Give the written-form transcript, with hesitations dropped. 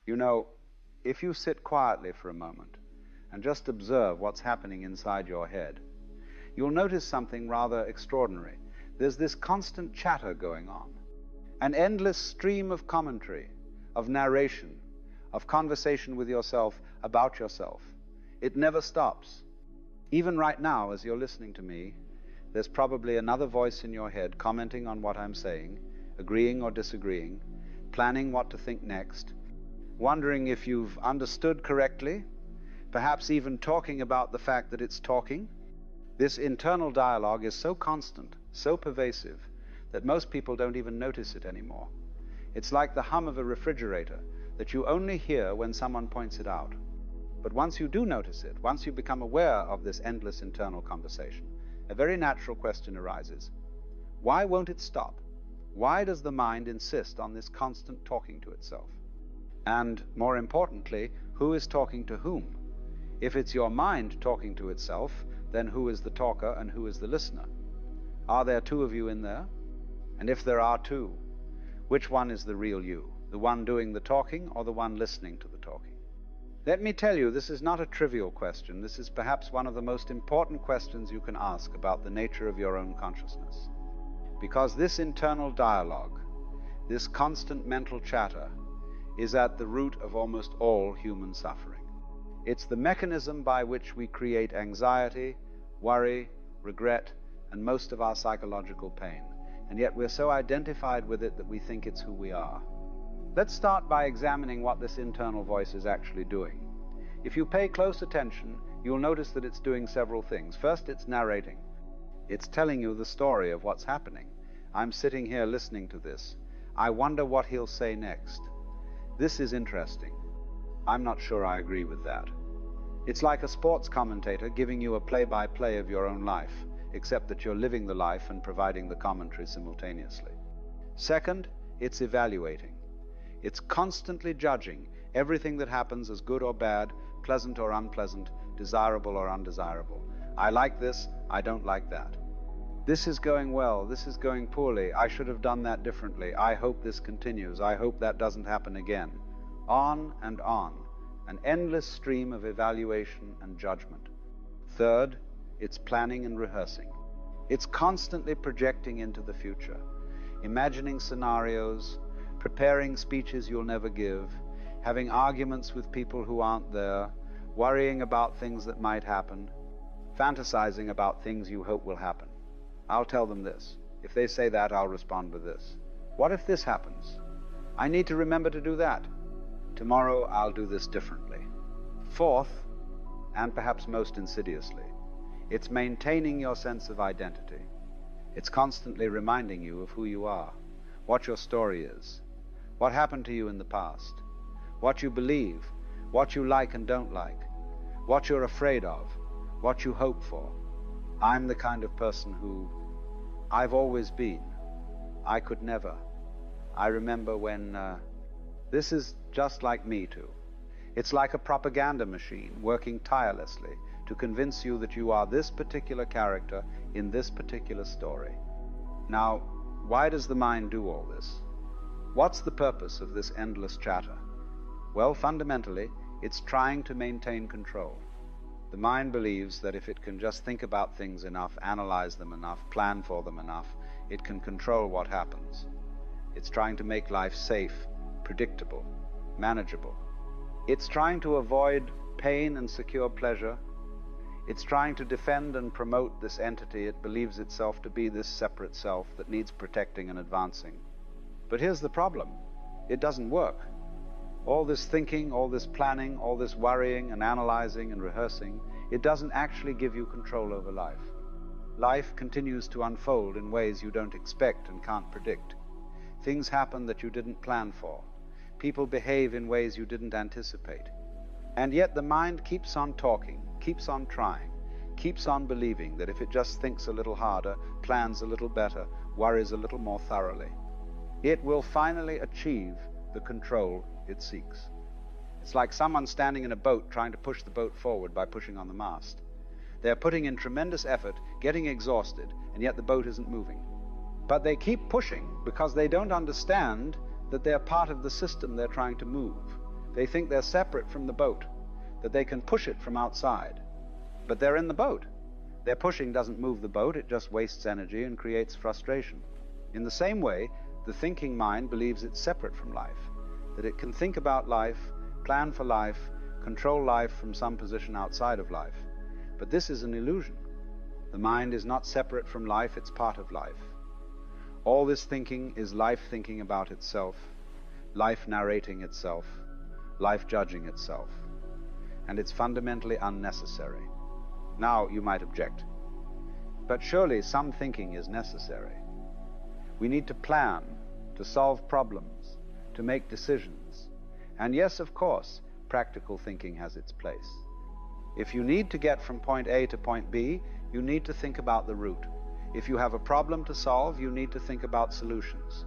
You know, if you sit quietly for a moment and just observe what's happening inside your head, you'll notice something rather extraordinary. There's this constant chatter going on, an endless stream of commentary, of narration, of conversation with yourself about yourself. It never stops. Even right now, as you're listening to me, there's probably another voice in your head commenting on what I'm saying, agreeing or disagreeing, planning what to think next, wondering if you've understood correctly, perhaps even talking about the fact that it's talking. This internal dialogue is so constant, so pervasive, that most people don't even notice it anymore. It's like the hum of a refrigerator that you only hear when someone points it out. But once you do notice it, once you become aware of this endless internal conversation, a very natural question arises. Why won't it stop? Why does the mind insist on this constant talking to itself? And more importantly, who is talking to whom? If it's your mind talking to itself, then who is the talker and who is the listener? Are there two of you in there? And if there are two, which one is the real you? The one doing the talking or the one listening to the talking? Let me tell you, this is not a trivial question. This is perhaps one of the most important questions you can ask about the nature of your own consciousness. Because this internal dialogue, this constant mental chatter, is at the root of almost all human suffering. It's the mechanism by which we create anxiety, worry, regret, and most of our psychological pain. And yet we're so identified with it that we think it's who we are. Let's start by examining what this internal voice is actually doing. If you pay close attention, you'll notice that it's doing several things. First, it's narrating. It's telling you the story of what's happening. I'm sitting here listening to this. I wonder what he'll say next. This is interesting. I'm not sure I agree with that. It's like a sports commentator giving you a play-by-play of your own life, except that you're living the life and providing the commentary simultaneously. Second, it's evaluating. It's constantly judging everything that happens as good or bad, pleasant or unpleasant, desirable or undesirable. I like this, I don't like that. This is going well, this is going poorly, I should have done that differently, I hope this continues, I hope that doesn't happen again. On and on, an endless stream of evaluation and judgment. Third, it's planning and rehearsing. It's constantly projecting into the future, imagining scenarios, preparing speeches you'll never give, having arguments with people who aren't there, worrying about things that might happen, fantasizing about things you hope will happen. I'll tell them this. If they say that, I'll respond with this. What if this happens? I need to remember to do that. Tomorrow I'll do this differently. Fourth, and perhaps most insidiously, it's maintaining your sense of identity. It's constantly reminding you of who you are, what your story is, what happened to you in the past, what you believe, what you like and don't like, what you're afraid of, what you hope for. I'm the kind of person who I've always been. I could never. I remember when this is just like me too. It's like a propaganda machine working tirelessly to convince you that you are this particular character in this particular story. Now, why does the mind do all this? What's the purpose of this endless chatter? Well, fundamentally, it's trying to maintain control. The mind believes that if it can just think about things enough, analyze them enough, plan for them enough, it can control what happens. It's trying to make life safe, predictable, manageable. It's trying to avoid pain and secure pleasure. It's trying to defend and promote this entity it believes itself to be, this separate self that needs protecting and advancing. But here's the problem. It doesn't work. All this thinking, all this planning, all this worrying and analyzing and rehearsing, it doesn't actually give you control over life. Life continues to unfold in ways you don't expect and can't predict. Things happen that you didn't plan for. People behave in ways you didn't anticipate. And yet the mind keeps on talking, keeps on trying, keeps on believing that if it just thinks a little harder, plans a little better, worries a little more thoroughly, it will finally achieve the control it seeks. It's like someone standing in a boat trying to push the boat forward by pushing on the mast. They're putting in tremendous effort, getting exhausted, and yet the boat isn't moving. But they keep pushing because they don't understand that they're part of the system they're trying to move. They think they're separate from the boat, that they can push it from outside. But they're in the boat. Their pushing doesn't move the boat, it just wastes energy and creates frustration. In the same way, the thinking mind believes it's separate from life, that it can think about life, plan for life, control life from some position outside of life. But this is an illusion. The mind is not separate from life, it's part of life. All this thinking is life thinking about itself, life narrating itself, life judging itself. And it's fundamentally unnecessary. Now you might object, but surely some thinking is necessary. We need to plan, to solve problems, to make decisions. And yes, of course, practical thinking has its place. If you need to get from point A to point B, you need to think about the route. If you have a problem to solve, you need to think about solutions.